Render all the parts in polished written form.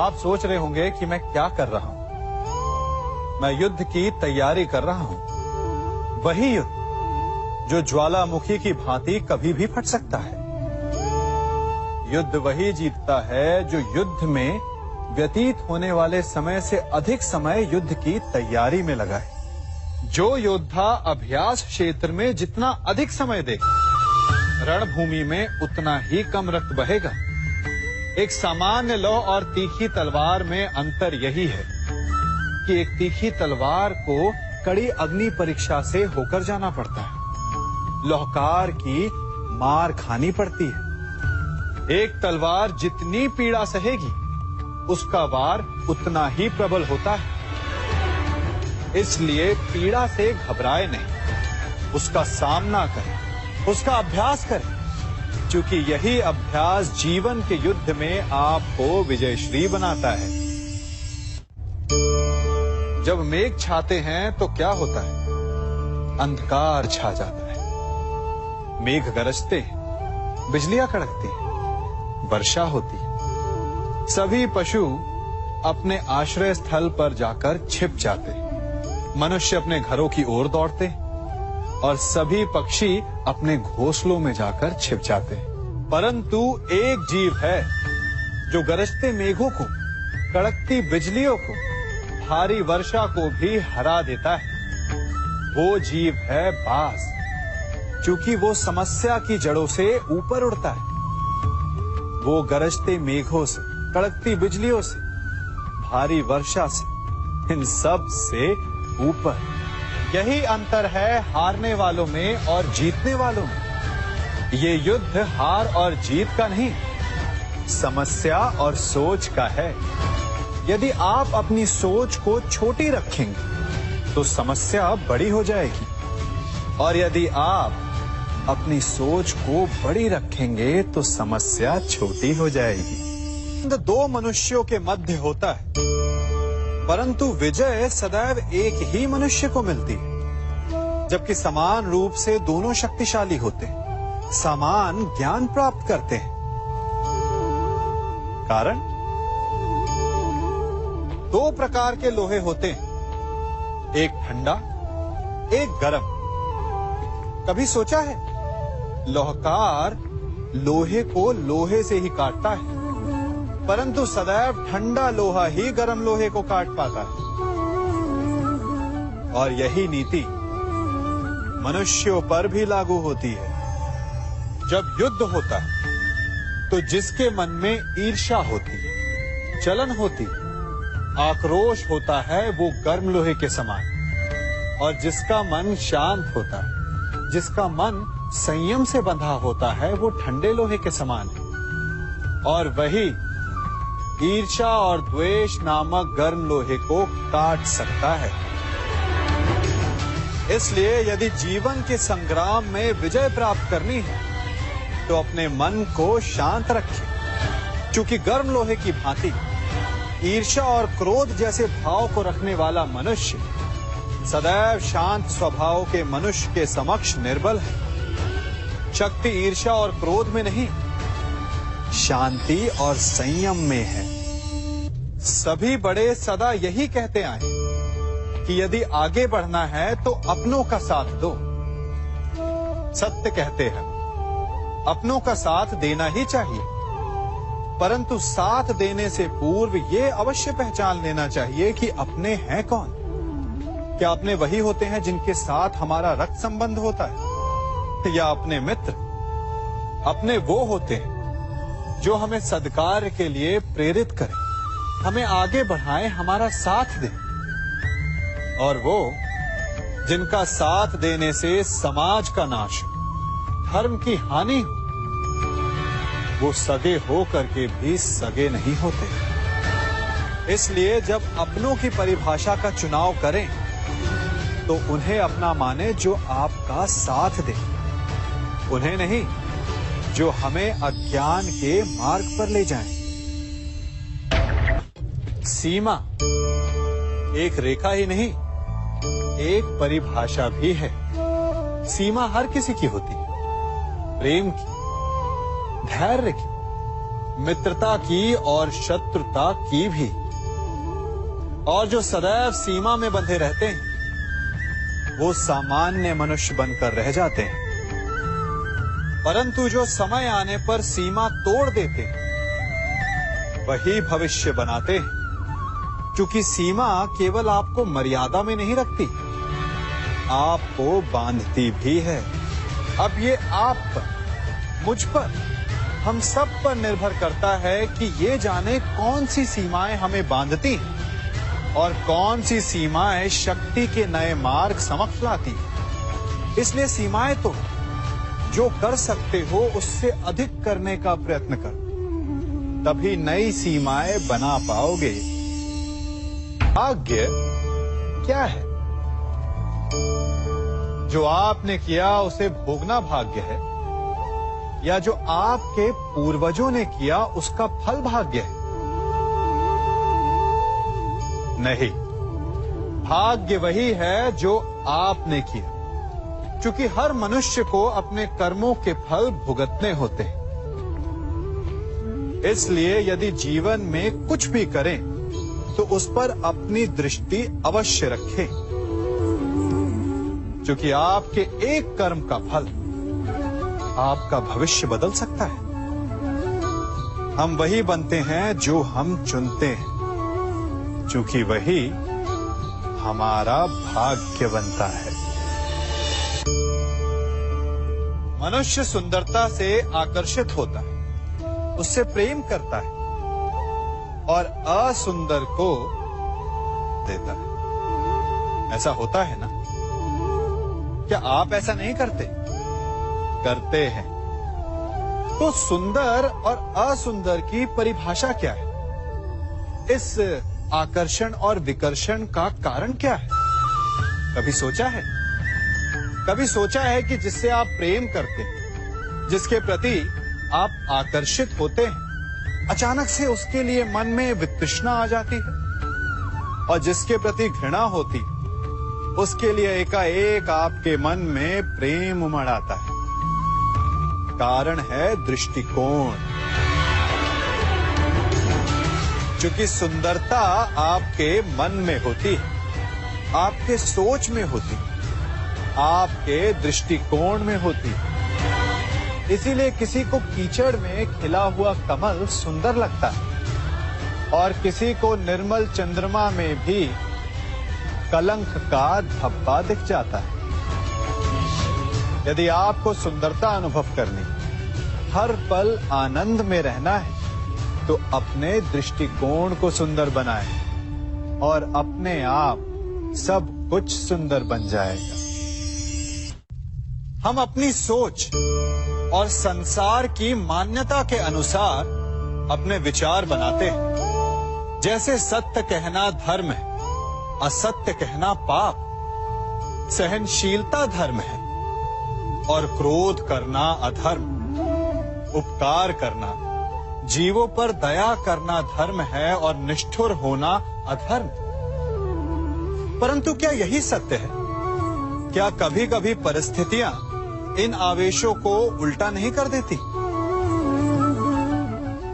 आप सोच रहे होंगे कि मैं क्या कर रहा हूं। मैं युद्ध की तैयारी कर रहा हूं। वही युद्ध जो ज्वालामुखी की भांति कभी भी फट सकता है। युद्ध वही जीतता है जो युद्ध में व्यतीत होने वाले समय से अधिक समय युद्ध की तैयारी में लगाए। जो योद्धा अभ्यास क्षेत्र में जितना अधिक समय दे, रणभूमि में उतना ही कम रक्त बहेगा। एक सामान्य लौह और तीखी तलवार में अंतर यही है कि एक तीखी तलवार को कड़ी अग्नि परीक्षा से होकर जाना पड़ता है, लौहकार की मार खानी पड़ती है। एक तलवार जितनी पीड़ा सहेगी, उसका वार उतना ही प्रबल होता है। इसलिए पीड़ा से घबराए नहीं, उसका सामना करें, उसका अभ्यास करें, क्योंकि यही अभ्यास जीवन के युद्ध में आपको विजयश्री बनाता है। जब मेघ छाते हैं तो क्या होता है? अंधकार छा जाता है। मेघ गरजते हैं, बिजलियां कड़कती हैं, वर्षा होती है। सभी पशु अपने आश्रय स्थल पर जाकर छिप जाते हैं। मनुष्य अपने घरों की ओर दौड़ते हैं और सभी पक्षी अपने घोंसलों में जाकर छिप जाते हैं। परंतु एक जीव है जो गरजते मेघों को, कड़कती बिजलियों को, भारी वर्षा को भी हरा देता है। वो जीव है बाज, क्योंकि वो समस्या की जड़ों से ऊपर उड़ता है। वो गरजते मेघों से, कड़कती बिजलियों से, भारी वर्षा से, इन सब से ऊपर। यही अंतर है हारने वालों में और जीतने वालों में। ये युद्ध हार और जीत का नहीं, समस्या और सोच का है। यदि आप अपनी सोच को छोटी रखेंगे तो समस्या बड़ी हो जाएगी, और यदि आप अपनी सोच को बड़ी रखेंगे तो समस्या छोटी हो जाएगी। दो मनुष्यों के मध्य होता है, परंतु विजय सदैव एक ही मनुष्य को मिलती है। जबकि समान रूप से दोनों शक्तिशाली होते हैं, समान ज्ञान प्राप्त करते हैं। कारण, दो प्रकार के लोहे होते हैं, एक ठंडा, एक गर्म। कभी सोचा है? लोहकार लोहे को लोहे से ही काटता है, परंतु सदैव ठंडा लोहा ही गर्म लोहे को काट पाता है। और यही नीति मनुष्यों पर भी लागू होती है। जब युद्ध होता है तो जिसके मन में ईर्ष्या होती है, जलन होती है, आक्रोश होता है, वो गर्म लोहे के समान। और जिसका मन शांत होता है, जिसका मन संयम से बंधा होता है, वो ठंडे लोहे के समान है। और वही ईर्ष्या और द्वेष नामक गर्म लोहे को काट सकता है। इसलिए यदि जीवन के संग्राम में विजय प्राप्त करनी है तो अपने मन को शांत रखें, क्योंकि गर्म लोहे की भांति ईर्ष्या और क्रोध जैसे भाव को रखने वाला मनुष्य सदैव शांत स्वभाव के मनुष्य के समक्ष निर्बल है। शक्ति ईर्ष्या और क्रोध में नहीं, शांति और संयम में है। सभी बड़े सदा यही कहते आए कि यदि आगे बढ़ना है तो अपनों का साथ दो। सत्य कहते हैं, अपनों का साथ देना ही चाहिए, परंतु साथ देने से पूर्व ये अवश्य पहचान लेना चाहिए कि अपने हैं कौन। क्या अपने वही होते हैं जिनके साथ हमारा रक्त संबंध होता है, या अपने मित्र? अपने वो होते हैं जो हमें सद्कार्य के लिए प्रेरित करें, हमें आगे बढ़ाएं, हमारा साथ दें। और वो जिनका साथ देने से समाज का नाश हो, धर्म की हानि हो, वो सगे हो करके भी सगे नहीं होते। इसलिए जब अपनों की परिभाषा का चुनाव करें तो उन्हें अपना माने जो आपका साथ दे, उन्हें नहीं जो हमें अज्ञान के मार्ग पर ले जाएं। सीमा एक रेखा ही नहीं, एक परिभाषा भी है। सीमा हर किसी की होती है, प्रेम की, धैर्य की, मित्रता की और शत्रुता की भी। और जो सदैव सीमा में बंधे रहते हैं वो सामान्य मनुष्य बनकर रह जाते हैं, परंतु जो समय आने पर सीमा तोड़ देते हैं वही भविष्य बनाते हैं। क्योंकि सीमा केवल आपको मर्यादा में नहीं रखती, आपको बांधती भी है। अब ये आप पर, मुझ पर, हम सब पर निर्भर करता है कि ये जाने कौन सी सीमाएं हमें बांधती हैं और कौन सी सीमाएं शक्ति के नए मार्ग समक्ष लाती हैं। इसलिए सीमाएं तो जो कर सकते हो उससे अधिक करने का प्रयत्न करो, तभी नई सीमाएं बना पाओगे। भाग्य क्या है? जो आपने किया उसे भोगना भाग्य है, या जो आपके पूर्वजों ने किया उसका फल भाग्य है? नहीं, भाग्य वही है जो आपने किया। क्योंकि हर मनुष्य को अपने कर्मों के फल भुगतने होते हैं। इसलिए यदि जीवन में कुछ भी करें तो उस पर अपनी दृष्टि अवश्य रखें, क्योंकि आपके एक कर्म का फल आपका भविष्य बदल सकता है। हम वही बनते हैं जो हम चुनते हैं, क्योंकि वही हमारा भाग्य बनता है। मनुष्य सुंदरता से आकर्षित होता है, उससे प्रेम करता है और असुंदर को देता है। ऐसा होता है ना? क्या आप ऐसा नहीं करते? करते हैं। तो सुंदर और असुंदर की परिभाषा क्या है? इस आकर्षण और विकर्षण का कारण क्या है? कभी सोचा है? कभी सोचा है कि जिससे आप प्रेम करते हैं, जिसके प्रति आप आकर्षित होते हैं, अचानक से उसके लिए मन में वितृष्णा आ जाती है, और जिसके प्रति घृणा होती उसके लिए एकाएक आपके मन में प्रेम उमड़ आता है। कारण है दृष्टिकोण। क्योंकि सुंदरता आपके मन में होती है, आपके सोच में होती है, आपके दृष्टिकोण में होती है। इसीलिए किसी को कीचड़ में खिला हुआ कमल सुंदर लगता है, और किसी को निर्मल चंद्रमा में भी कलंक का धब्बा दिख जाता है। यदि आपको सुंदरता अनुभव करनी, हर पल आनंद में रहना है, तो अपने दृष्टिकोण को सुंदर बनाएं और अपने आप सब कुछ सुंदर बन जाएगा। हम अपनी सोच और संसार की मान्यता के अनुसार अपने विचार बनाते हैं। जैसे सत्य कहना धर्म है, असत्य कहना पाप, सहनशीलता धर्म है और क्रोध करना अधर्म, उपकार करना, जीवों पर दया करना धर्म है और निष्ठुर होना अधर्म। परंतु क्या यही सत्य है? क्या कभी कभी परिस्थितियां इन आवेशों को उल्टा नहीं कर देती?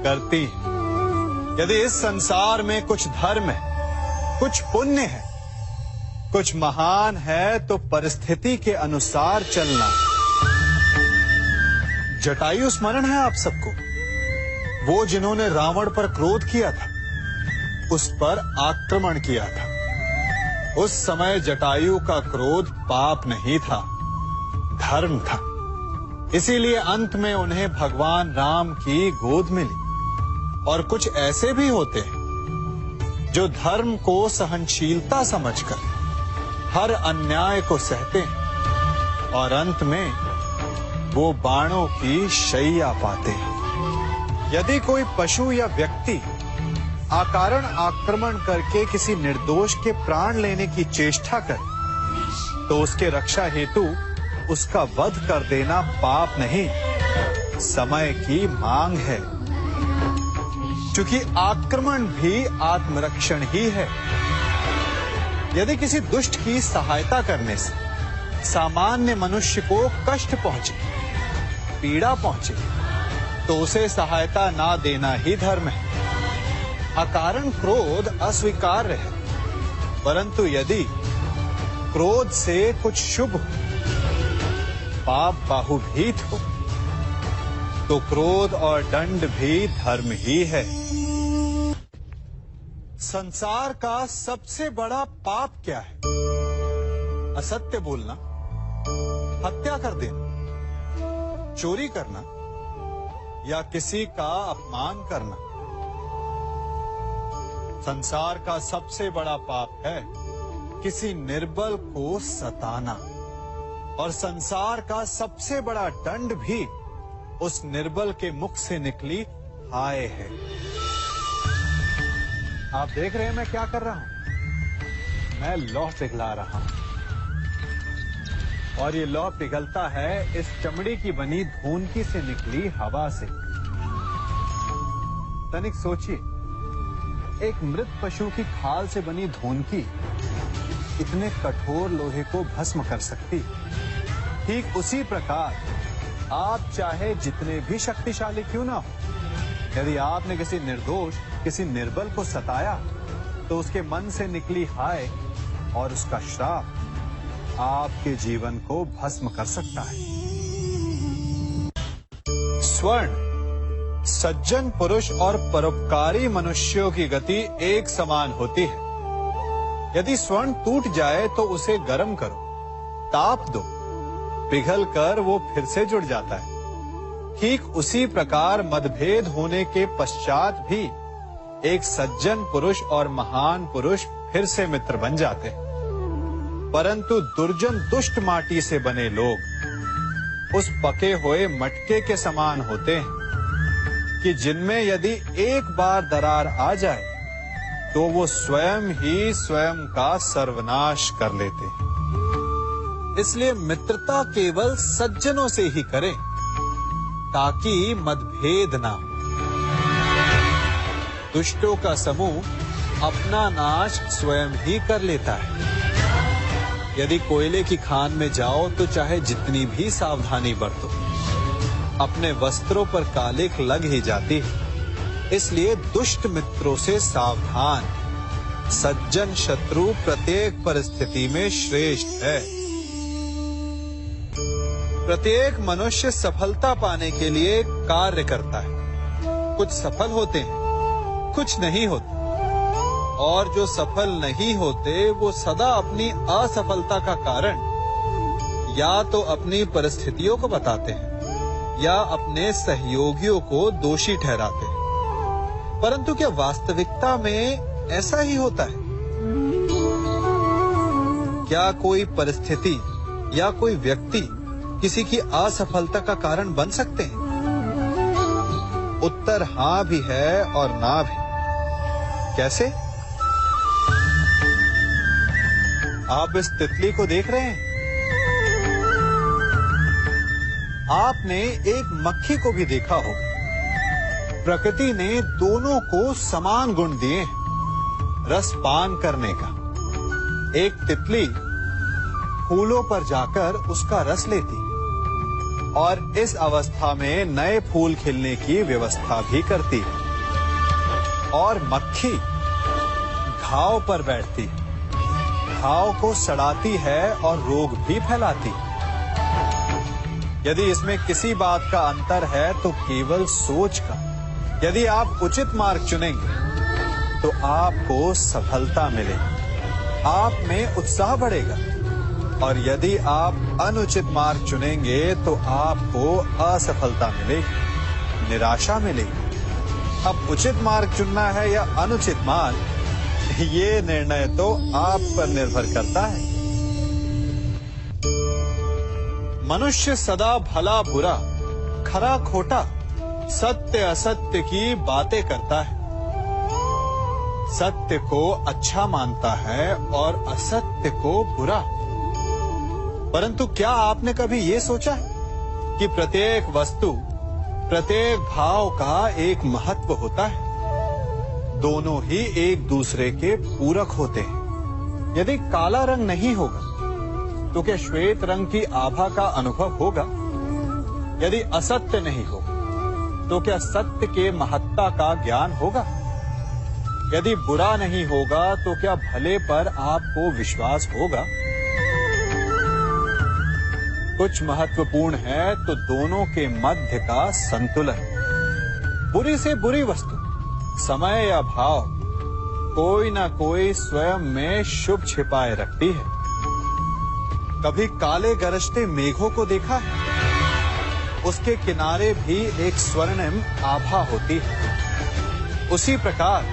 करती है। यदि इस संसार में कुछ धर्म है, कुछ पुण्य है, कुछ महान है, तो परिस्थिति के अनुसार चलना। जटायु स्मरण है आप सबको, वो जिन्होंने रावण पर क्रोध किया था, उस पर आक्रमण किया था। उस समय जटायु का क्रोध पाप नहीं था, धर्म था। इसीलिए अंत में उन्हें भगवान राम की गोद मिली। और कुछ ऐसे भी होते हैं जो धर्म को सहनशीलता समझकर हर अन्याय को सहते हैं और अंत में वो बाणों की शैया पाते हैं। यदि कोई पशु या व्यक्ति अकारण आक्रमण करके किसी निर्दोष के प्राण लेने की चेष्टा करे, तो उसके रक्षा हेतु उसका वध कर देना पाप नहीं, समय की मांग है। क्योंकि आक्रमण भी आत्मरक्षण ही है। यदि किसी दुष्ट की सहायता करने से सामान्य मनुष्य को कष्ट पहुंचे, पीड़ा पहुंचे, तो उसे सहायता ना देना ही धर्म है। अकारण क्रोध अस्वीकार्य है, परंतु यदि क्रोध से कुछ शुभ हो, पाप बाहुभीत हो, तो क्रोध और दंड भी धर्म ही है। संसार का सबसे बड़ा पाप क्या है? असत्य बोलना, हत्या कर देना, चोरी करना या किसी का अपमान करना। संसार का सबसे बड़ा पाप है किसी निर्बल को सताना, और संसार का सबसे बड़ा दंड भी उस निर्बल के मुख से निकली हाय है। आप देख रहे हैं मैं क्या कर रहा हूं? मैं लौह पिघला रहा हूं, और ये लौह पिघलता है इस चमड़ी की बनी धूनकी से निकली हवा से। तनिक सोचिए, एक मृत पशु की खाल से बनी धूनकी इतने कठोर लोहे को भस्म कर सकती। ठीक उसी प्रकार आप चाहे जितने भी शक्तिशाली क्यों ना हो, यदि आपने किसी निर्दोष, किसी निर्बल को सताया, तो उसके मन से निकली हाय और उसका श्राप आपके जीवन को भस्म कर सकता है। स्वर्ण, सज्जन पुरुष और परोपकारी मनुष्यों की गति एक समान होती है। यदि स्वर्ण टूट जाए तो उसे गर्म करो, ताप दो, पिघल कर वो फिर से जुड़ जाता है। ठीक उसी प्रकार मतभेद होने के पश्चात भी एक सज्जन पुरुष और महान पुरुष फिर से मित्र बन जाते हैं। परंतु दुर्जन दुष्ट माटी से बने लोग उस पके हुए मटके के समान होते हैं कि जिनमें यदि एक बार दरार आ जाए तो वो स्वयं ही स्वयं का सर्वनाश कर लेते हैं। इसलिए मित्रता केवल सज्जनों से ही करें ताकि मतभेद ना हो। दुष्टों का समूह अपना नाश स्वयं ही कर लेता है। यदि कोयले की खान में जाओ तो चाहे जितनी भी सावधानी बरतो, अपने वस्त्रों पर कालिख लग ही जाती है। इसलिए दुष्ट मित्रों से सावधान। सज्जन शत्रु प्रत्येक परिस्थिति में श्रेष्ठ है। प्रत्येक मनुष्य सफलता पाने के लिए कार्य करता है। कुछ सफल होते हैं, कुछ नहीं होते, और जो सफल नहीं होते वो सदा अपनी असफलता का कारण या तो अपनी परिस्थितियों को बताते हैं या अपने सहयोगियों को दोषी ठहराते हैं। परंतु क्या वास्तविकता में ऐसा ही होता है? क्या कोई परिस्थिति या कोई व्यक्ति किसी की असफलता का कारण बन सकते हैं? उत्तर हां भी है और ना भी। कैसे? आप इस तितली को देख रहे हैं? आपने एक मक्खी को भी देखा होगा। प्रकृति ने दोनों को समान गुण दिए हैं रस पान करने का। एक तितली फूलों पर जाकर उसका रस लेती और इस अवस्था में नए फूल खिलने की व्यवस्था भी करती है, और मक्खी घाव पर बैठती है, घाव को सड़ाती है और रोग भी फैलाती है। यदि इसमें किसी बात का अंतर है तो केवल सोच का। यदि आप उचित मार्ग चुनेंगे तो आपको सफलता मिलेगी, आप में उत्साह बढ़ेगा, और यदि आप अनुचित मार्ग चुनेंगे तो आपको असफलता मिलेगी, निराशा मिलेगी। अब उचित मार्ग चुनना है या अनुचित मार्ग, ये निर्णय तो आप पर निर्भर करता है। मनुष्य सदा भला बुरा, खरा खोटा, सत्य असत्य की बातें करता है। सत्य को अच्छा मानता है और असत्य को बुरा। परंतु क्या आपने कभी ये सोचा कि प्रत्येक वस्तु, प्रत्येक भाव का एक महत्व होता है? दोनों ही एक दूसरे के पूरक होते हैं। यदि काला रंग नहीं होगा तो क्या श्वेत रंग की आभा का अनुभव होगा? यदि असत्य नहीं होगा तो क्या सत्य के महत्ता का ज्ञान होगा? यदि बुरा नहीं होगा तो क्या भले पर आपको विश्वास होगा? कुछ महत्वपूर्ण है तो दोनों के मध्य का संतुलन। बुरी से बुरी वस्तु, समय या भाव, कोई ना कोई स्वयं में शुभ छिपाए रखती है। कभी काले गरजते मेघों को देखा है? उसके किनारे भी एक स्वर्णिम आभा होती है। उसी प्रकार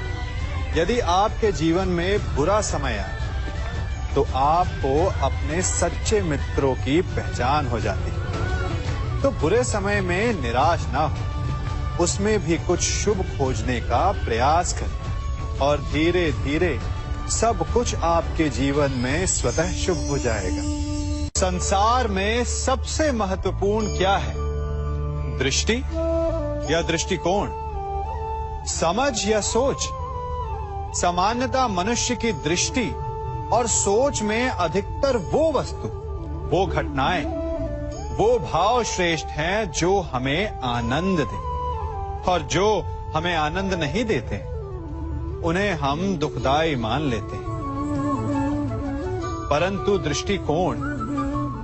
यदि आपके जीवन में बुरा समय आए तो आपको अपने सच्चे मित्रों की पहचान हो जाती है। तो बुरे समय में निराश ना हो, उसमें भी कुछ शुभ खोजने का प्रयास करें और धीरे धीरे सब कुछ आपके जीवन में स्वतः शुभ हो जाएगा। संसार में सबसे महत्वपूर्ण क्या है? दृष्टि या दृष्टिकोण, समझ या सोच? सामान्यतः मनुष्य की दृष्टि और सोच में अधिकतर वो वस्तु, वो घटनाएं, वो भाव श्रेष्ठ हैं जो हमें आनंद दें, और जो हमें आनंद नहीं देते उन्हें हम दुखदाई मान लेते हैं। परंतु दृष्टिकोण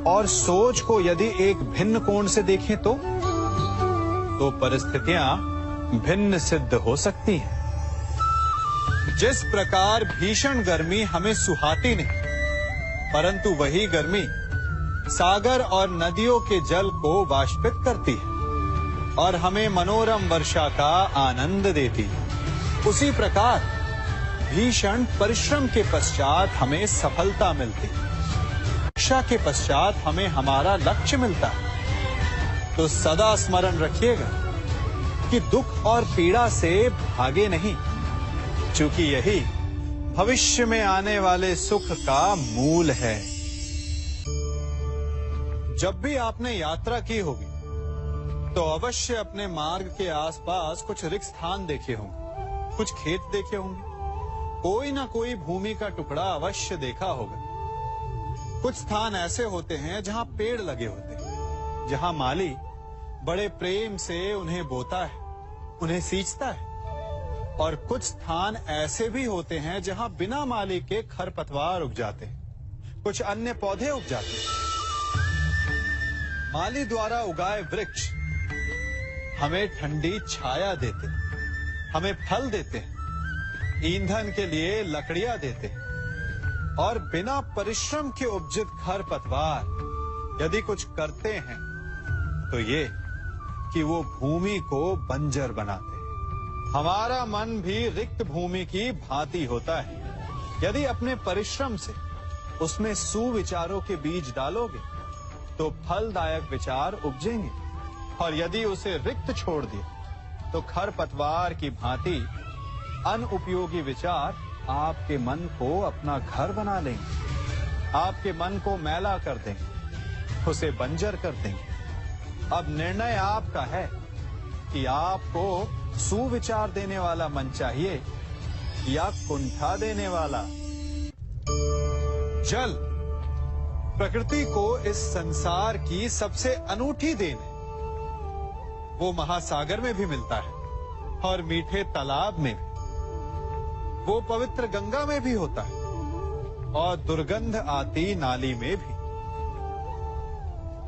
और सोच को यदि एक भिन्न कोण से देखें तो परिस्थितियां भिन्न सिद्ध हो सकती हैं। जिस प्रकार भीषण गर्मी हमें सुहाती नहीं, परंतु वही गर्मी सागर और नदियों के जल को वाष्पित करती है और हमें मनोरम वर्षा का आनंद देती है, उसी प्रकार भीषण परिश्रम के पश्चात हमें सफलता मिलती है। शिक्षा के पश्चात हमें हमारा लक्ष्य मिलता है। तो सदा स्मरण रखिएगा कि दुख और पीड़ा से भागे नहीं, क्योंकि यही भविष्य में आने वाले सुख का मूल है। जब भी आपने यात्रा की होगी तो अवश्य अपने मार्ग के आसपास कुछ रिक्त स्थान देखे होंगे, कुछ खेत देखे होंगे, कोई ना कोई भूमि का टुकड़ा अवश्य देखा होगा। कुछ स्थान ऐसे होते हैं जहां पेड़ लगे होते हैं, जहां माली बड़े प्रेम से उन्हें बोता है, उन्हें सींचता है। और कुछ स्थान ऐसे भी होते हैं जहां बिना माली के खरपतवार उग जाते हैं, कुछ अन्य पौधे उग जाते हैं। माली द्वारा उगाए वृक्ष हमें ठंडी छाया देते हैं, हमें फल देते हैं, ईंधन के लिए लकड़ियां देते हैं। और बिना परिश्रम के उपजित खरपतवार यदि कुछ करते हैं तो ये कि वो भूमि को बंजर बनाते हैं। हमारा मन भी रिक्त भूमि की भांति होता है। यदि अपने परिश्रम से उसमें सुविचारों के बीज डालोगे तो फलदायक विचार उपजेंगे, और यदि उसे रिक्त छोड़ दिया तो खरपतवार की भांति अनुपयोगी विचार आपके मन को अपना घर बना लेंगे, आपके मन को मैला कर देंगे, उसे बंजर कर देंगे। अब निर्णय आपका है कि आपको सुविचार देने वाला मन चाहिए या कुंठा देने वाला। जल प्रकृति को इस संसार की सबसे अनूठी देन है। वो महासागर में भी मिलता है और मीठे तालाब में भी, वो पवित्र गंगा में भी होता है और दुर्गंध आती नाली में भी।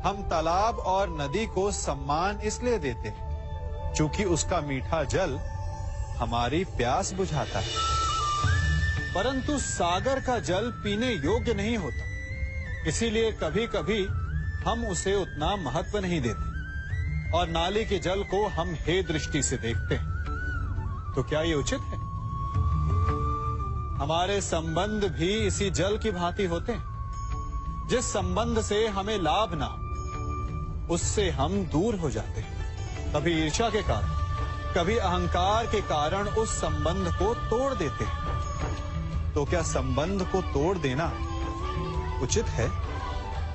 हम तालाब और नदी को सम्मान इसलिए देते हैं क्योंकि उसका मीठा जल हमारी प्यास बुझाता है। परंतु सागर का जल पीने योग्य नहीं होता, इसीलिए कभी कभी हम उसे उतना महत्व नहीं देते और नाली के जल को हम हे दृष्टि से देखते हैं। तो क्या ये उचित है? हमारे संबंध भी इसी जल की भांति होते हैं। जिस संबंध से हमें लाभ ना हो उससे हम दूर हो जाते हैं। कभी ईर्ष्या के कारण, कभी अहंकार के कारण उस संबंध को तोड़ देते हैं। तो क्या संबंध को तोड़ देना उचित है?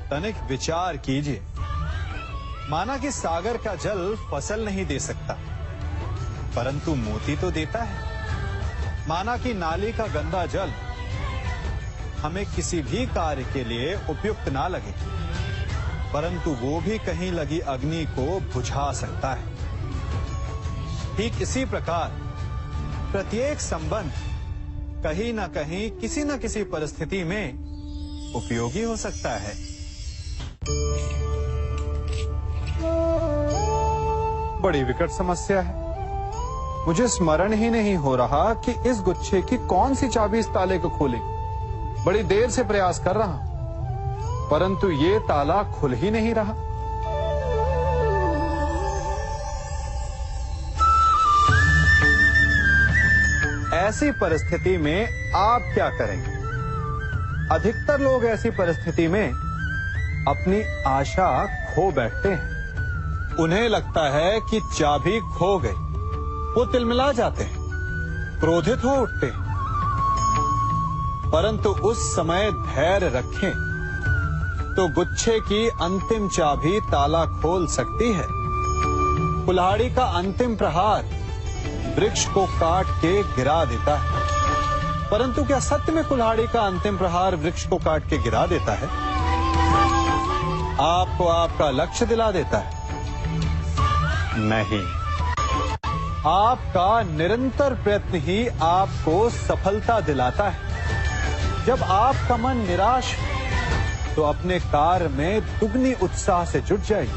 तनिक विचार कीजिए। माना कि सागर का जल फसल नहीं दे सकता, परंतु मोती तो देता है। माना कि नाली का गंदा जल हमें किसी भी कार्य के लिए उपयुक्त ना लगे, परंतु वो भी कहीं लगी अग्नि को बुझा सकता है। ठीक इसी प्रकार प्रत्येक संबंध कहीं ना कहीं किसी न किसी परिस्थिति में उपयोगी हो सकता है। बड़ी विकट समस्या है। मुझे स्मरण ही नहीं हो रहा कि इस गुच्छे की कौन सी चाबी इस ताले को खोले। बड़ी देर से प्रयास कर रहा हूं, परंतु ये ताला खुल ही नहीं रहा। ऐसी परिस्थिति में आप क्या करेंगे? अधिकतर लोग ऐसी परिस्थिति में अपनी आशा खो बैठते हैं। उन्हें लगता है कि चाबी खो गई। वो तिलमिला जाते हैं, क्रोधित हो उठते हैं। परंतु उस समय धैर्य रखें तो गुच्छे की अंतिम चाबी ताला खोल सकती है। कुल्हाड़ी का अंतिम प्रहार वृक्ष को काट के गिरा देता है, परंतु क्या सत्य में कुल्हाड़ी का अंतिम प्रहार वृक्ष को काट के गिरा देता है? आपको आपका लक्ष्य दिला देता है? नहीं। आपका निरंतर प्रयत्न ही आपको सफलता दिलाता है। जब आपका मन निराश है तो अपने कार्य में दुगनी उत्साह से जुट जाइए,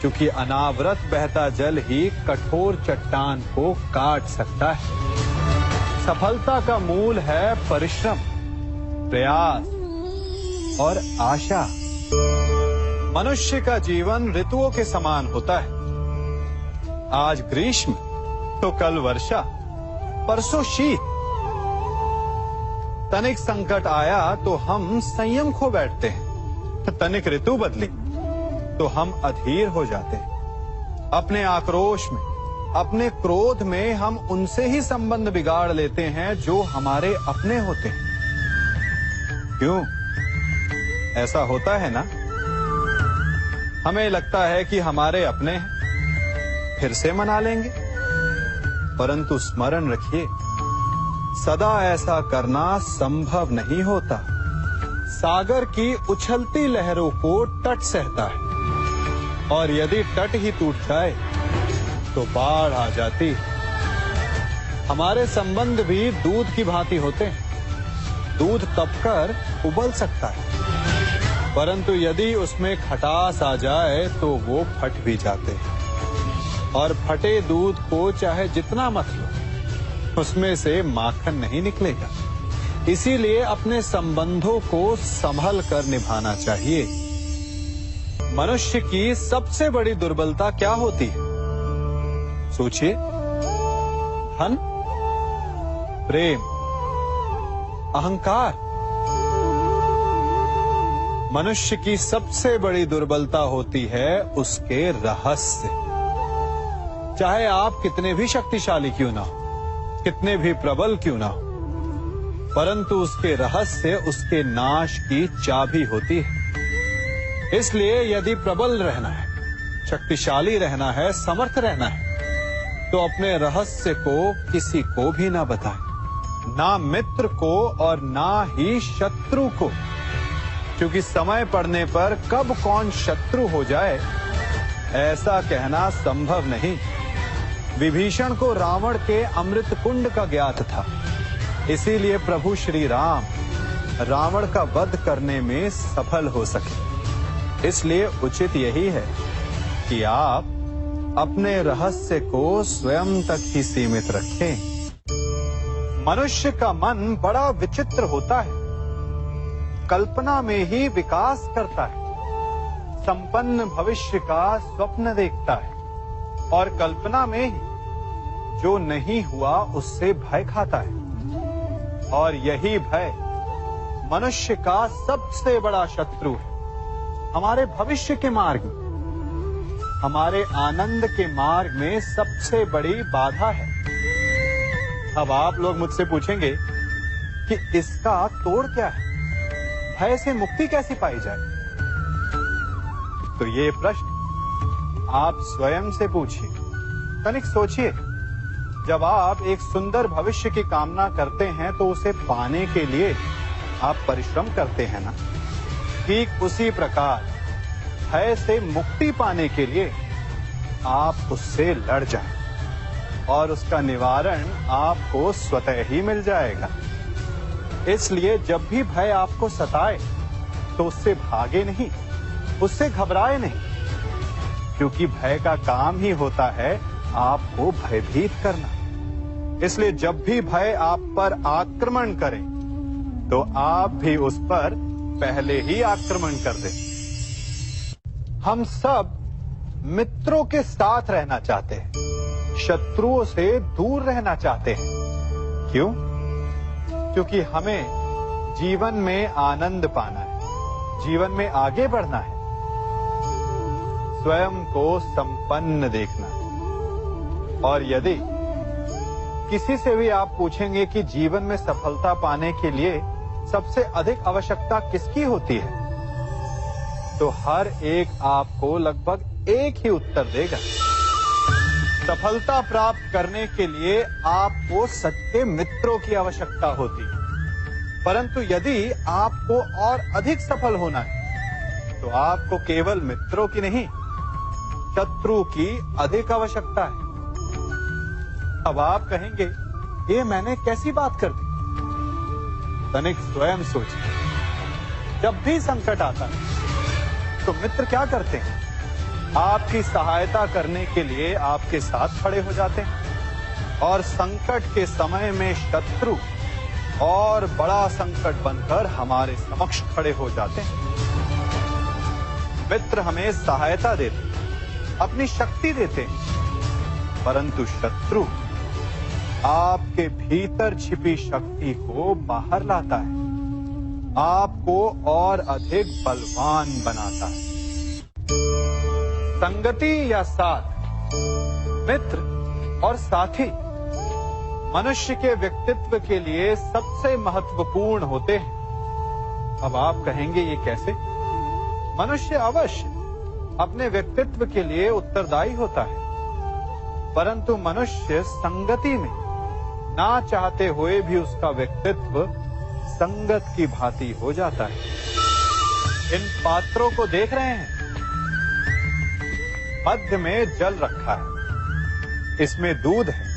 क्योंकि अनावरत बहता जल ही कठोर चट्टान को काट सकता है। सफलता का मूल है परिश्रम, प्रयास और आशा। मनुष्य का जीवन ऋतुओं के समान होता है। आज ग्रीष्म तो कल वर्षा, परसों शीत। तनिक संकट आया तो हम संयम खो बैठते हैं। तनिक ऋतु बदली तो हम अधीर हो जाते हैं। अपने आक्रोश में, अपने क्रोध में हम उनसे ही संबंध बिगाड़ लेते हैं जो हमारे अपने होते हैं। क्यों ऐसा होता है ना? हमें लगता है कि हमारे अपने हैं, फिर से मना लेंगे। परंतु स्मरण रखिए, सदा ऐसा करना संभव नहीं होता। सागर की उछलती लहरों को तट सहता है, और यदि तट ही टूट जाए तो बाढ़ आ जाती। हमारे संबंध भी दूध की भांति होते हैं। दूध तपकर उबल सकता है, परंतु यदि उसमें खटास आ जाए तो वो फट भी जाते हैं। और फटे दूध को चाहे जितना मत लो, उसमें से माखन नहीं निकलेगा। इसीलिए अपने संबंधों को संभल कर निभाना चाहिए। मनुष्य की सबसे बड़ी दुर्बलता क्या होती है? सोचिए। धन, प्रेम, अहंकार। मनुष्य की सबसे बड़ी दुर्बलता होती है उसके रहस्य। चाहे आप कितने भी शक्तिशाली क्यों ना हो, कितने भी प्रबल क्यों ना हो, परंतु उसके रहस्य उसके नाश की चाबी होती है। इसलिए यदि प्रबल रहना है, शक्तिशाली रहना है, समर्थ रहना है, तो अपने रहस्य को किसी को भी ना बताएं, ना मित्र को और ना ही शत्रु को, क्योंकि समय पड़ने पर कब कौन शत्रु हो जाए ऐसा कहना संभव नहीं। विभीषण को रावण के अमृत कुंड का ज्ञात था, इसीलिए प्रभु श्री राम रावण का वध करने में सफल हो सके। इसलिए उचित यही है कि आप अपने रहस्य को स्वयं तक ही सीमित रखें। मनुष्य का मन बड़ा विचित्र होता है। कल्पना में ही विकास करता है, संपन्न भविष्य का स्वप्न देखता है, और कल्पना में ही जो नहीं हुआ उससे भय खाता है। और यही भय मनुष्य का सबसे बड़ा शत्रु है। हमारे भविष्य के मार्ग में, हमारे आनंद के मार्ग में सबसे बड़ी बाधा है। अब आप लोग मुझसे पूछेंगे कि इसका तोड़ क्या है, भय से मुक्ति कैसे पाई जाए? तो ये प्रश्न आप स्वयं से पूछिए। तनिक सोचिए, जब आप एक सुंदर भविष्य की कामना करते हैं तो उसे पाने के लिए आप परिश्रम करते हैं ना? ठीक उसी प्रकार भय से मुक्ति पाने के लिए आप उससे लड़ जाएं। और उसका निवारण आपको स्वतः ही मिल जाएगा। इसलिए जब भी भय आपको सताए तो उससे भागे नहीं, उससे घबराए नहीं, क्योंकि भय का काम ही होता है आपको भयभीत करना। इसलिए जब भी भय आप पर आक्रमण करे तो आप भी उस पर पहले ही आक्रमण कर दें। हम सब मित्रों के साथ रहना चाहते हैं, शत्रुओं से दूर रहना चाहते हैं। क्यों? क्योंकि हमें जीवन में आनंद पाना है, जीवन में आगे बढ़ना है, स्वयं को संपन्न देखना है। और यदि किसी से भी आप पूछेंगे कि जीवन में सफलता पाने के लिए सबसे अधिक आवश्यकता किसकी होती है, तो हर एक आपको लगभग एक ही उत्तर देगा। सफलता प्राप्त करने के लिए आपको सच्चे मित्रों की आवश्यकता होती है। परंतु यदि आपको और अधिक सफल होना है तो आपको केवल मित्रों की नहीं, शत्रु की अधिक आवश्यकता है। अब आप कहेंगे, ये मैंने कैसी बात कर दी? तनिक स्वयं सोचिए। जब भी संकट आता है तो मित्र क्या करते हैं? आपकी सहायता करने के लिए आपके साथ खड़े हो जाते हैं, और संकट के समय में शत्रु और बड़ा संकट बनकर हमारे समक्ष खड़े हो जाते हैं। मित्र हमें सहायता देते हैं, अपनी शक्ति देते हैं, परंतु शत्रु आपके भीतर छिपी शक्ति को बाहर लाता है, आपको और अधिक बलवान बनाता है। संगति या साथ, मित्र और साथी मनुष्य के व्यक्तित्व के लिए सबसे महत्वपूर्ण होते हैं। अब आप कहेंगे, ये कैसे? मनुष्य अवश्य अपने व्यक्तित्व के लिए उत्तरदायी होता है, परंतु मनुष्य संगति में ना चाहते हुए भी उसका व्यक्तित्व संगत की भांति हो जाता है। इन पात्रों को देख रहे हैं? मध्य में जल रखा है, इसमें दूध है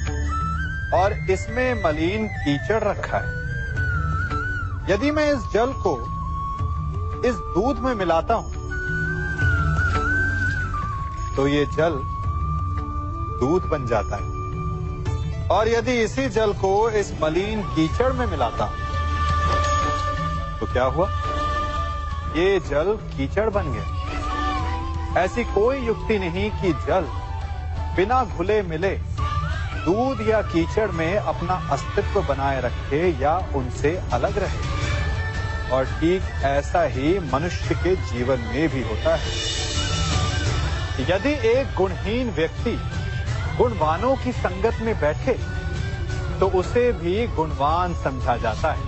और इसमें मलिन कीचड़ रखा है। यदि मैं इस जल को इस दूध में मिलाता हूं तो ये जल दूध बन जाता है, और यदि इसी जल को इस मलिन कीचड़ में मिलाता हूं तो क्या हुआ? ये जल कीचड़ बन गया। ऐसी कोई युक्ति नहीं कि जल बिना घुले मिले दूध या कीचड़ में अपना अस्तित्व बनाए रखे या उनसे अलग रहे। और ठीक ऐसा ही मनुष्य के जीवन में भी होता है। यदि एक गुणहीन व्यक्ति गुणवानों की संगत में बैठे तो उसे भी गुणवान समझा जाता है,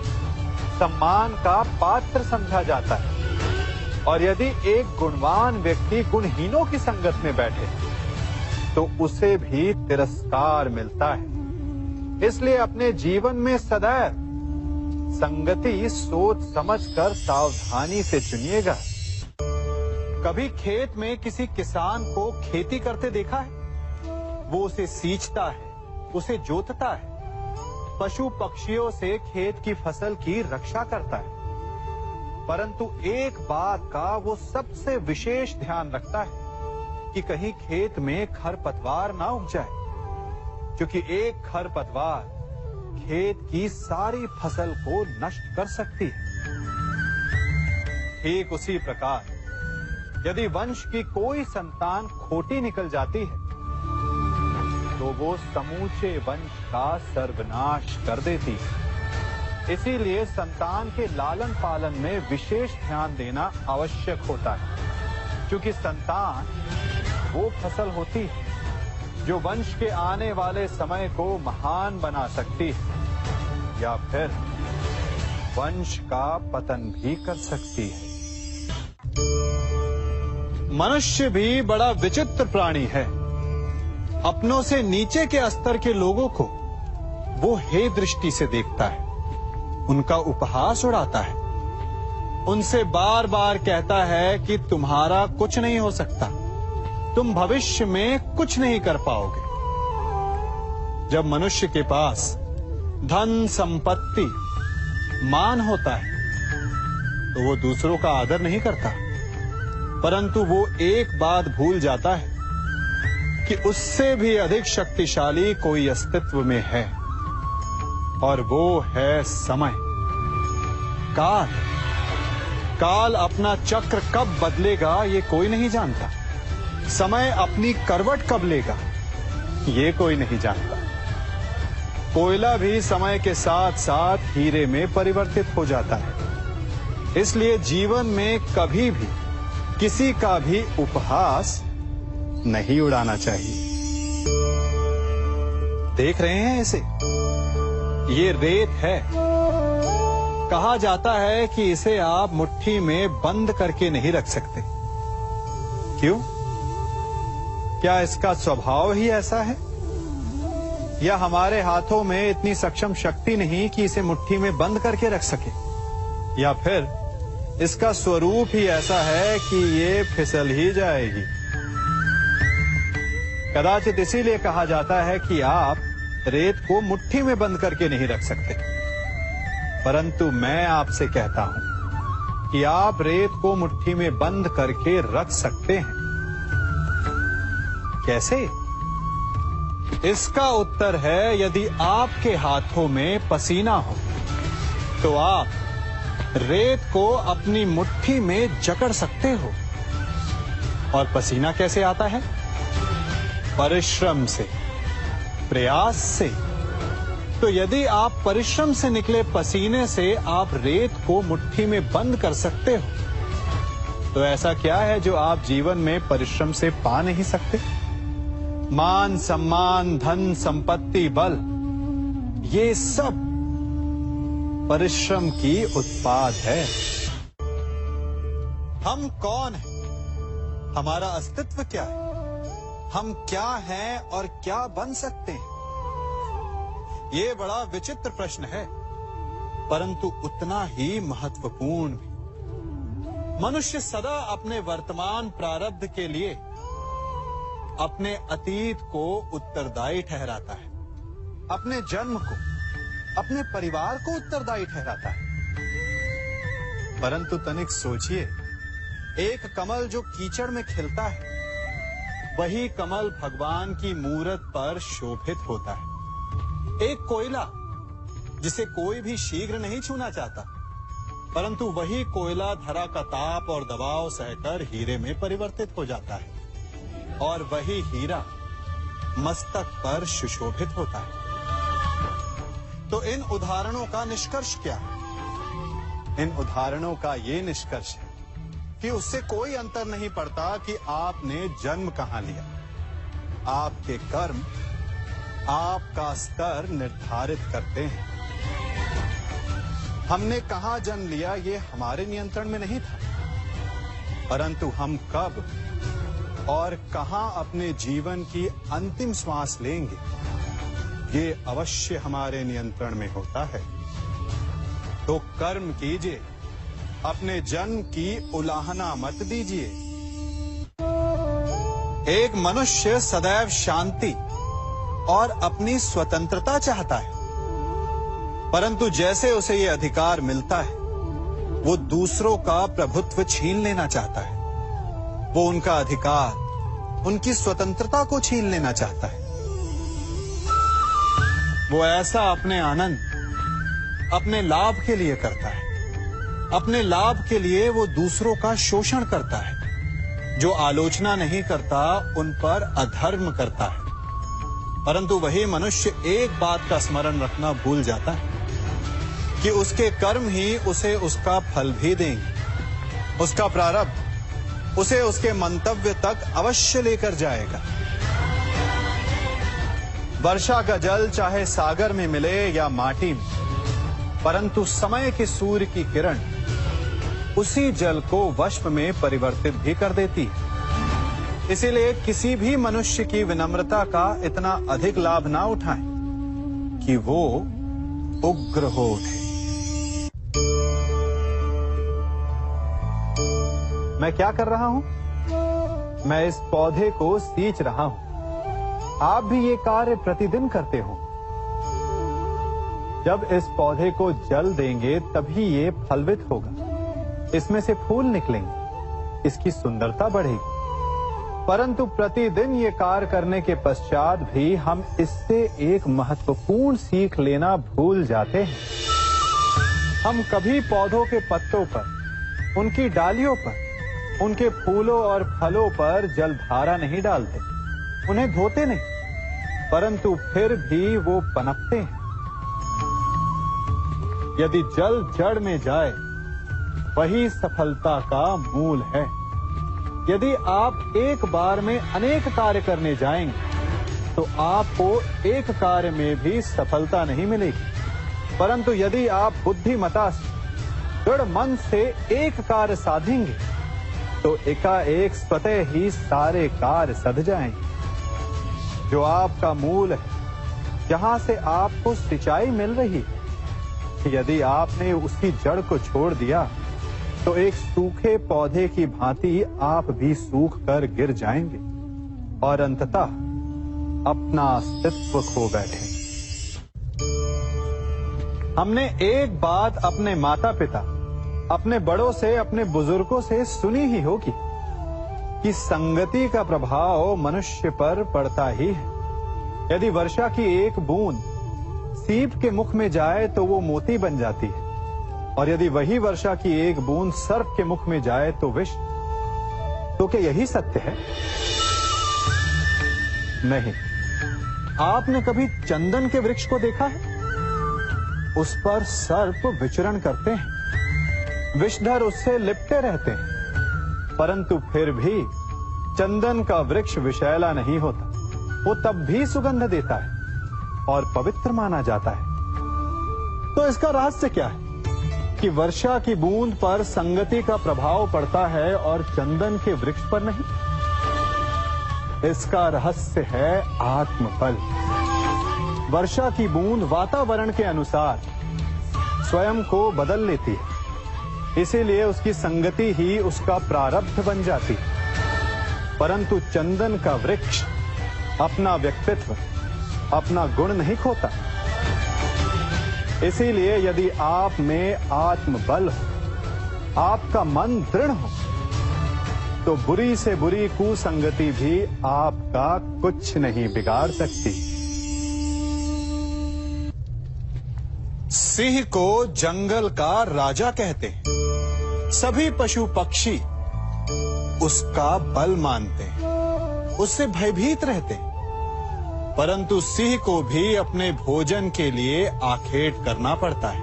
सम्मान का पात्र समझा जाता है। और यदि एक गुणवान व्यक्ति गुणहीनों की संगत में बैठे तो उसे भी तिरस्कार मिलता है। इसलिए अपने जीवन में सदैव संगति सोच समझकर सावधानी से चुनिएगा। कभी खेत में किसी किसान को खेती करते देखा है? वो उसे सींचता है, उसे जोतता है, पशु पक्षियों से खेत की फसल की रक्षा करता है, परंतु एक बात का वो सबसे विशेष ध्यान रखता है कि कहीं खेत में खरपतवार ना उग जाए, क्योंकि एक खरपतवार खेत की सारी फसल को नष्ट कर सकती है। ठीक उसी प्रकार यदि वंश की कोई संतान खोटी निकल जाती है तो वो समूचे वंश का सर्वनाश कर देती है। इसीलिए संतान के लालन पालन में विशेष ध्यान देना आवश्यक होता है, क्योंकि संतान वो फसल होती है जो वंश के आने वाले समय को महान बना सकती है या फिर वंश का पतन भी कर सकती है। मनुष्य भी बड़ा विचित्र प्राणी है। अपनों से नीचे के स्तर के लोगों को वो हे दृष्टि से देखता है, उनका उपहास उड़ाता है, उनसे बार बार कहता है कि तुम्हारा कुछ नहीं हो सकता, तुम भविष्य में कुछ नहीं कर पाओगे। जब मनुष्य के पास धन, संपत्ति, मान होता है तो वो दूसरों का आदर नहीं करता, परंतु वो एक बात भूल जाता है कि उससे भी अधिक शक्तिशाली कोई अस्तित्व में है, और वो है समय। काल। काल अपना चक्र कब बदलेगा ये कोई नहीं जानता। समय अपनी करवट कब लेगा ये कोई नहीं जानता। कोयला भी समय के साथ साथ हीरे में परिवर्तित हो जाता है। इसलिए जीवन में कभी भी किसी का भी उपहास नहीं उड़ाना चाहिए। देख रहे हैं इसे? ये रेत है। कहा जाता है कि इसे आप मुट्ठी में बंद करके नहीं रख सकते। क्यों? क्या इसका स्वभाव ही ऐसा है, या हमारे हाथों में इतनी सक्षम शक्ति नहीं कि इसे मुट्ठी में बंद करके रख सके, या फिर इसका स्वरूप ही ऐसा है कि ये फिसल ही जाएगी। कदाचित इसीलिए कहा जाता है कि आप रेत को मुट्ठी में बंद करके नहीं रख सकते, परंतु मैं आपसे कहता हूं कि आप रेत को मुट्ठी में बंद करके रख सकते हैं। कैसे? इसका उत्तर है, यदि आपके हाथों में पसीना हो तो आप रेत को अपनी मुट्ठी में जकड़ सकते हो। और पसीना कैसे आता है? परिश्रम से, प्रयास से। तो यदि आप परिश्रम से निकले पसीने से आप रेत को मुट्ठी में बंद कर सकते हो, तो ऐसा क्या है जो आप जीवन में परिश्रम से पा नहीं सकते? मान, सम्मान, धन, संपत्ति, बल, ये सब परिश्रम की उत्पाद है। हम कौन हैं? हमारा अस्तित्व क्या है? हम क्या हैं और क्या बन सकते हैं? ये बड़ा विचित्र प्रश्न है, परंतु उतना ही महत्वपूर्ण भी। मनुष्य सदा अपने वर्तमान प्रारब्ध के लिए अपने अतीत को उत्तरदायी ठहराता है, अपने जन्म को, अपने परिवार को उत्तरदायी ठहराता है। परंतु तनिक सोचिए, एक कमल जो कीचड़ में खिलता है, वही कमल भगवान की मूरत पर शोभित होता है। एक कोयला जिसे कोई भी शीघ्र नहीं छूना चाहता, परंतु वही कोयला धरा का ताप और दबाव सहकर हीरे में परिवर्तित हो जाता है, और वही हीरा मस्तक पर सुशोभित होता है। तो इन उदाहरणों का निष्कर्ष क्या है? इन उदाहरणों का ये निष्कर्ष है कि उससे कोई अंतर नहीं पड़ता कि आपने जन्म कहां लिया। आपके कर्म आपका स्तर निर्धारित करते हैं। हमने कहां जन्म लिया ये हमारे नियंत्रण में नहीं था, परंतु हम कब और कहां अपने जीवन की अंतिम श्वास लेंगे ये अवश्य हमारे नियंत्रण में होता है। तो कर्म कीजिए, अपने जन्म की उलाहना मत दीजिए। एक मनुष्य सदैव शांति और अपनी स्वतंत्रता चाहता है, परंतु जैसे उसे ये अधिकार मिलता है, वो दूसरों का प्रभुत्व छीन लेना चाहता है। वो उनका अधिकार, उनकी स्वतंत्रता को छीन लेना चाहता है। वो ऐसा अपने आनंद, अपने लाभ के लिए करता है। अपने लाभ के लिए वो दूसरों का शोषण करता है। जो आलोचना नहीं करता उन पर अधर्म करता है। परंतु वही मनुष्य एक बात का स्मरण रखना भूल जाता है कि उसके कर्म ही उसे उसका फल भी देंगे। उसका प्रारब्ध उसे उसके मंतव्य तक अवश्य लेकर जाएगा। वर्षा का जल चाहे सागर में मिले या माटी में, परंतु समय के सूर्य की किरण उसी जल को वष्प में परिवर्तित भी कर देती है। इसीलिए किसी भी मनुष्य की विनम्रता का इतना अधिक लाभ ना उठाएं कि वो उग्र हो उठे। मैं क्या कर रहा हूं? मैं इस पौधे को सींच रहा हूं। आप भी ये कार्य प्रतिदिन करते हो। जब इस पौधे को जल देंगे तभी ये फलवित होगा, इसमें से फूल निकलेंगे, इसकी सुंदरता बढ़ेगी। परंतु प्रतिदिन ये कार्य करने के पश्चात भी हम इससे एक महत्वपूर्ण सीख लेना भूल जाते हैं। हम कभी पौधों के पत्तों पर, उनकी डालियों पर, उनके फूलों और फलों पर जलधारा नहीं डालते, उन्हें धोते नहीं, परंतु फिर भी वो पनपते हैं। यदि जल जड़ में जाए, वही सफलता का मूल है। यदि आप एक बार में अनेक कार्य करने जाएंगे, तो आपको एक कार्य में भी सफलता नहीं मिलेगी। परंतु यदि आप बुद्धिमता से, दृढ़ मन से एक कार्य साधेंगे, तो एकाएक स्वतः ही सारे कार्य सध जाएंगे। जो आपका मूल है, जहां से आपको सिंचाई मिल रही है, यदि आपने उसकी जड़ को छोड़ दिया, तो एक सूखे पौधे की भांति आप भी सूख कर गिर जाएंगे और अंततः अपना अस्तित्व खो बैठे। हमने एक बात अपने माता पिता, अपने बड़ों से, अपने बुजुर्गों से सुनी ही होगी कि संगति का प्रभाव मनुष्य पर पड़ता ही है। यदि वर्षा की एक बूंद सीप के मुख में जाए तो वो मोती बन जाती है, और यदि वही वर्षा की एक बूंद सर्प के मुख में जाए तो विष। तो क्या यही सत्य है? नहीं। आपने कभी चंदन के वृक्ष को देखा है? उस पर सर्प विचरण करते हैं, विषधर उससे लिपटे रहते हैं, परंतु फिर भी चंदन का वृक्ष विषैला नहीं होता। वो तब भी सुगंध देता है और पवित्र माना जाता है। तो इसका रहस्य क्या है कि वर्षा की बूंद पर संगति का प्रभाव पड़ता है और चंदन के वृक्ष पर नहीं? इसका रहस्य है आत्मबल। वर्षा की बूंद वातावरण के अनुसार स्वयं को बदल लेती है, इसीलिए उसकी संगति ही उसका प्रारब्ध बन जाती है। परंतु चंदन का वृक्ष अपना व्यक्तित्व, अपना गुण नहीं खोता। इसीलिए यदि आप में आत्मबल हो, आपका मन दृढ़ हो, तो बुरी से बुरी कुसंगति भी आपका कुछ नहीं बिगाड़ सकती। सिंह को जंगल का राजा कहते हैं। सभी पशु पक्षी उसका बल मानते हैं, उससे भयभीत रहते हैं। परंतु सिंह को भी अपने भोजन के लिए आखेट करना पड़ता है,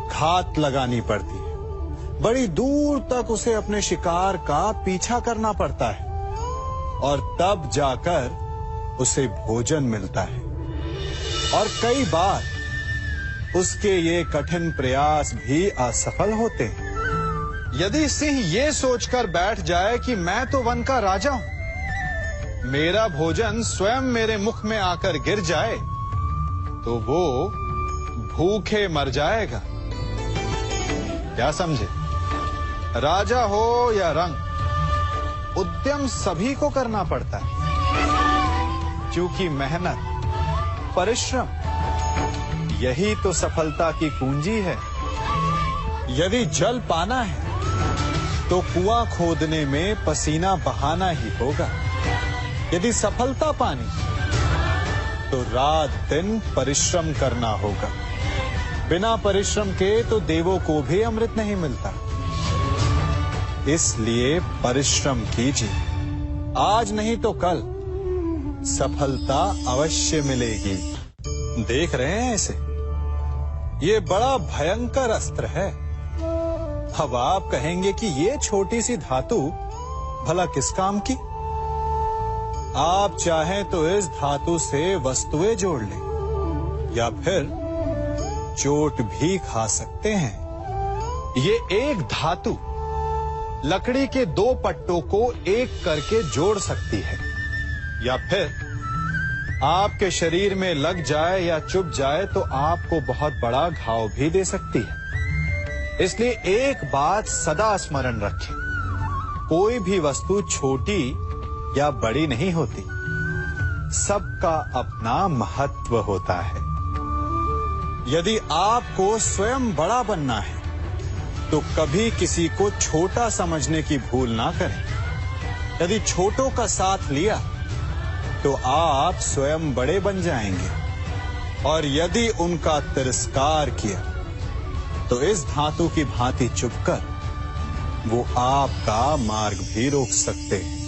घात लगानी पड़ती है, बड़ी दूर तक उसे अपने शिकार का पीछा करना पड़ता है, और तब जाकर उसे भोजन मिलता है। और कई बार उसके ये कठिन प्रयास भी असफल होते हैं। यदि सिंह ये सोचकर बैठ जाए कि मैं तो वन का राजा हूं, मेरा भोजन स्वयं मेरे मुख में आकर गिर जाए, तो वो भूखे मर जाएगा। क्या समझे? राजा हो या रंक, उद्यम सभी को करना पड़ता है, क्योंकि मेहनत, परिश्रम, यही तो सफलता की कुंजी है। यदि जल पाना है, तो कुआं खोदने में पसीना बहाना ही होगा। यदि सफलता पानी, तो रात दिन परिश्रम करना होगा। बिना परिश्रम के तो देवों को भी अमृत नहीं मिलता। इसलिए परिश्रम कीजिए, आज नहीं तो कल सफलता अवश्य मिलेगी। देख रहे हैं इसे? ये बड़ा भयंकर अस्त्र है। अब आप कहेंगे कि ये छोटी सी धातु भला किस काम की? आप चाहें तो इस धातु से वस्तुएं जोड़ लें, या फिर चोट भी खा सकते हैं। ये एक धातु लकड़ी के दो पट्टों को एक करके जोड़ सकती है, या फिर आपके शरीर में लग जाए या चुभ जाए तो आपको बहुत बड़ा घाव भी दे सकती है। इसलिए एक बात सदा स्मरण रखें, कोई भी वस्तु छोटी या बड़ी नहीं होती, सबका अपना महत्व होता है। यदि आपको स्वयं बड़ा बनना है तो कभी किसी को छोटा समझने की भूल ना करें। यदि छोटों का साथ लिया तो आप स्वयं बड़े बन जाएंगे, और यदि उनका तिरस्कार किया तो इस धातु की भांति चुपकर वो आपका मार्ग भी रोक सकते हैं।